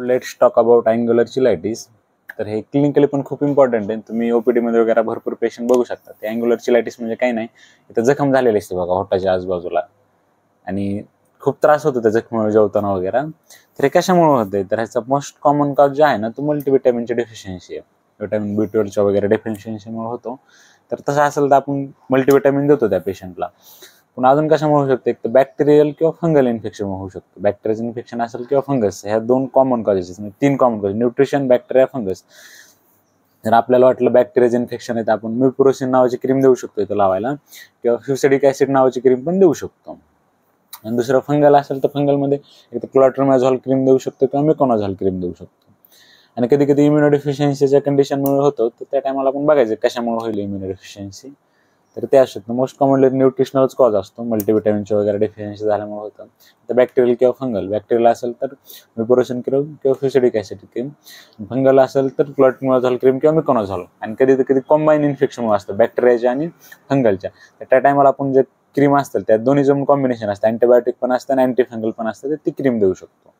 Let's talk about angular cheilitis. तर हे clinically पण खूप इम्पॉर्टंट आहे. तुम्ही ओपीडी मध्ये वगैरे भरपूर पेशंट बघू शकता. ते अँग्युलर चिलायटिस म्हणजे काही नाही, इथं जखम झालेली असते बघा होटाच्या आजूबाजूला, आणि खूप त्रास होतो त्या जखमेवर जेवताना वगैरे. तर हे कशामुळे होते, तर ह्याचा मोस्ट कॉमन कॉज जे आहे ना, तो मल्टीविटॅमिनची डेफिशियन्सी आहे. विटॅमिन B12च्या वगैरे डेफिशियन्सीमुळे होतो. तर तसं असेल तर आपण मल्टीविटॅमिन देतो त्या पेशंटला. पण अजून कशामुळे होऊ शकते, एक तर बॅक्टेरियल किंवा फंगल इन्फेक्शन होऊ शकतं. बॅक्टेरियल इन्फेक्शन असेल किंवा फंगस, ह्या 2 कॉमन कॉजेस, म्हणजे 3 common causes: nutrition, bacteria, fungus. जर आपल्याला वाटलं बॅक्टेरियाचं इन्फेक्शन आहे तर आपण म्युपुरोसिन नावाची क्रीम देऊ शकतो इथं लावायला, किंवा फ्युसिडिक ऍसिड नावाची क्रीम पण देऊ शकतो. आणि दुसरं फंगल असेल तर फंगलमध्ये एक तर क्लॉट्रिमॅझॉल क्रीम देऊ शकतो किंवा मेकोनाझॉल क्रीम देऊ शकतो. आणि कधी कधी इम्युनोडेफिशियन्सीच्या कंडिशनमुळे होतं, तर त्या टायमाला आपण बघायचं कशामुळे होईल इम्युनोडेफिशियन्सी. तर ते असू शकतं. मोस्ट कॉमनली न्यूट्रिशनलच कॉज असतो, मल्टीविटॅमिनचे वगैरे डेफिशियन्सी झाल्यामुळे होतं. तर बॅक्टेरियल किंवा फंगल, बॅक्टेरियल असेल तर म्युपुरोसिन क्रीम किंवा फ्युसिडिक ऍसिड क्रीम, फंगल असेल तर क्लॉट्रिमॅझॉल क्रीम किंवा मेकोनाझॉल. आणि कधी कधी कॉम्बाईन इन्फेक्शन असतं बॅक्टेरियाच्या आणि फंगलच्या. तर त्या टायमाला आपण जे क्रीम असतात त्यात दोन्ही जण कॉम्बिनेशन असतं, अँटीबायोटिक पण असतं आणि अँटी फंगल पण असतं, तर ती क्रीम देऊ शकतो.